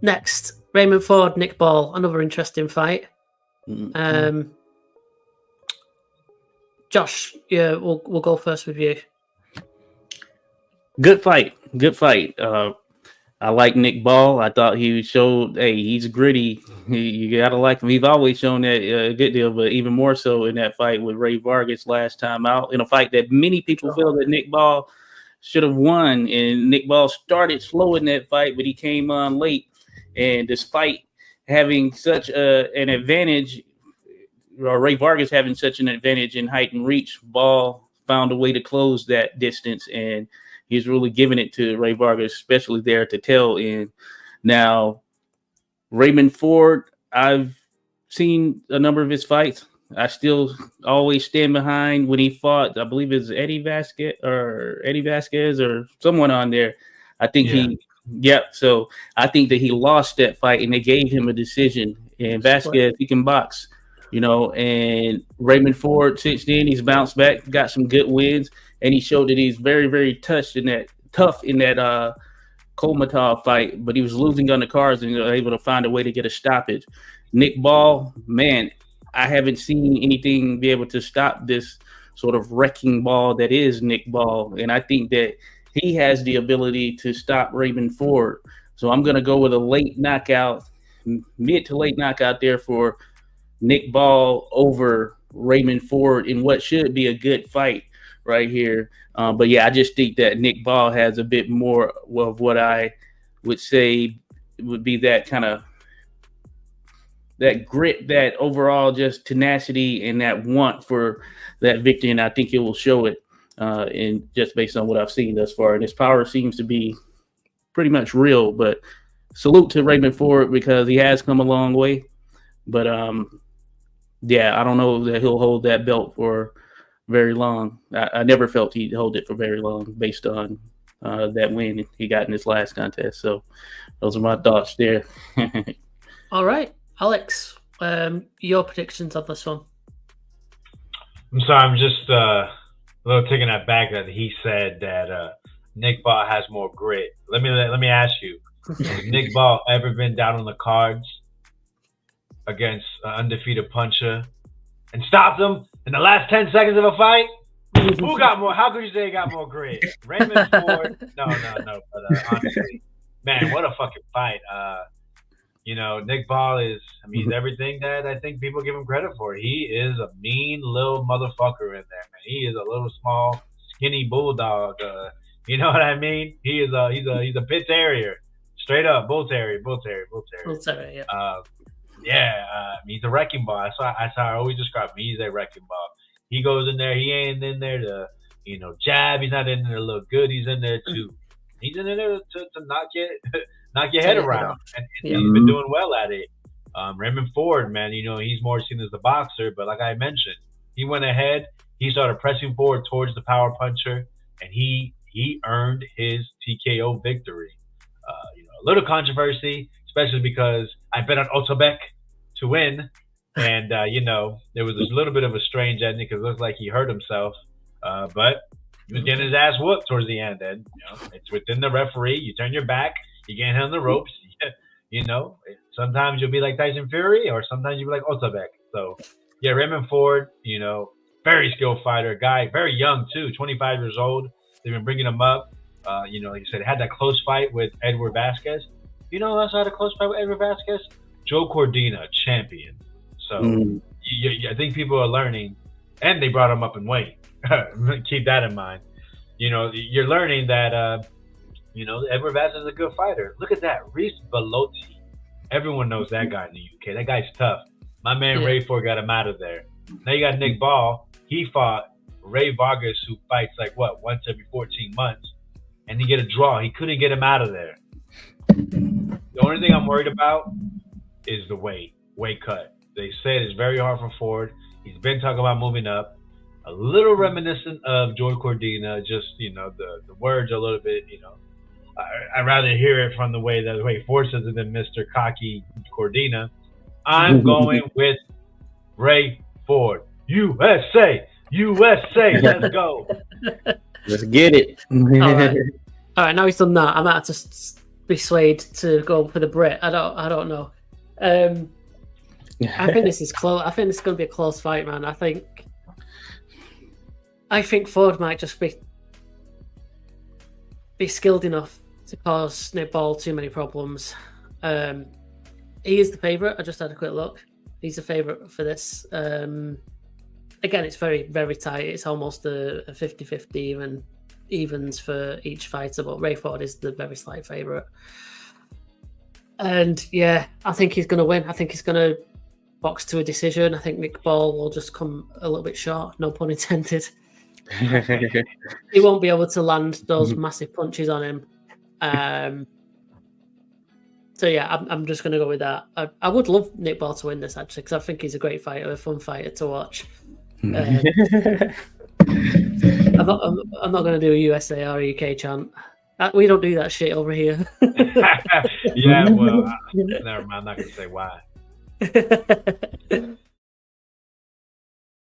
Next, Raymond Ford, Nick Ball, another interesting fight. Josh, yeah, we'll go first with you. Good fight. I like Nick Ball. I thought he showed, hey, he's gritty. You gotta like him. He's always shown that good deal, but even more so in that fight with Ray Vargas last time out, in a fight that many people feel that Nick Ball should have won. And Nick Ball started slow in that fight, but he came on late. And despite having such an advantage, or Ray Vargas having such an advantage in height and reach, Ball found a way to close that distance, and he's really giving it to Ray Vargas, especially there at the tail end. Now, Raymond Ford, I've seen a number of his fights. I still always stand behind when he fought, I believe it's Eddie Vasquez or someone on there. I think so I think that he lost that fight and they gave him a decision. And Vasquez, he can box, and Raymond Ford, since then, he's bounced back, got some good wins, and he showed that he's very, very tough in that Kolmatov fight, but he was losing on the cards and able to find a way to get a stoppage. Nick Ball, man, I haven't seen anything be able to stop this sort of wrecking ball that is Nick Ball, and I think that he has the ability to stop Raymond Ford. So I'm going to go with a late knockout, mid to late knockout there for Nick Ball over Raymond Ford in what should be a good fight right here. But yeah, I just think that Nick Ball has a bit more of what I would say would be that kind of that grit, that overall just tenacity and that want for that victory. And I think it will show it and just based on what I've seen thus far. And his power seems to be pretty much real, but salute to Raymond Ford because he has come a long way. But yeah, I don't know that he'll hold that belt for very long. I never felt he'd hold it for very long based on that win he got in his last contest. So those are my thoughts there. All right, Alex, your predictions on this one? I'm sorry, I'm just a little taken aback that he said that Nick Ball has more grit. Let me ask you, has Nick Ball ever been down on the cards against an undefeated puncher and stopped him in the last 10 seconds of a fight? Who got more? How could you say he got more grit? Raymond Ford? No. But honestly, man, what a fucking fight. Nick Ball is, he's everything that I think people give him credit for. He is a mean little motherfucker in there, man. He is a little small, skinny bulldog. You know what I mean? He's a pit terrier, straight up bull terrier. Yeah. He's a wrecking ball. That's how I always describe him. He's a wrecking ball. He goes in there. He ain't in there to jab. He's not in there to look good. He's in there to knock your head around, and he's been doing well at it. Raymond Ford, man, he's more seen as a boxer, but like I mentioned, he went ahead, he started pressing forward towards the power puncher, and he earned his TKO victory. A little controversy, especially because I bet on Otobek to win, and there was a little bit of a strange ending because it looked like he hurt himself, but he was getting his ass whooped towards the end, and it's within the referee. You turn your back, you get hit on the ropes. Sometimes you'll be like Tyson Fury, or sometimes you'll be like Otobek. So, yeah, Raymond Ford, very skilled fighter, guy, very young too, 25 years old. They've been bringing him up. Like you said, had that close fight with Edward Vasquez. Who also had a close fight with Edward Vasquez? Joe Cordina, champion. So I think people are learning, and they brought him up in weight. Keep that in mind. You're learning that. Edward Vasquez is a good fighter. Look at that. Reese Belotti. Everyone knows that guy in the UK. That guy's tough. My man Ray Ford got him out of there. Now you got Nick Ball. He fought Ray Vargas, who fights once every 14 months. And he get a draw. He couldn't get him out of there. The only thing I'm worried about is the weight cut. They said it's very hard for Ford. He's been talking about moving up. A little reminiscent of Joy Cordina. Just, the words are a little bit, I'd rather hear it from the way Ford says it than Mr. Cocky Cordina. I'm going with Ray Ford. USA, let's go. Let's get it. All right, now he's done that, I might have to be swayed to go for the Brit. I don't know. I think this is close. I think this is going to be a close fight, man. I think Ford might just be skilled enough to cause Nick Ball too many problems. He is the favourite. I just had a quick look. He's the favourite for this. Again, it's very, very tight. It's almost a 50-50 evens for each fighter, but Ray Ford is the very slight favourite. And yeah, I think he's going to win. I think he's going to box to a decision. I think Nick Ball will just come a little bit short, no pun intended. He won't be able to land those massive punches on him. So yeah, I'm just going to go with that. I would love Nick Ball to win this, actually, because I think he's a great fighter, a fun fighter to watch. I'm not going to do a USA or a UK chant. We don't do that shit over here. Yeah, well, never mind. I'm not going to say why.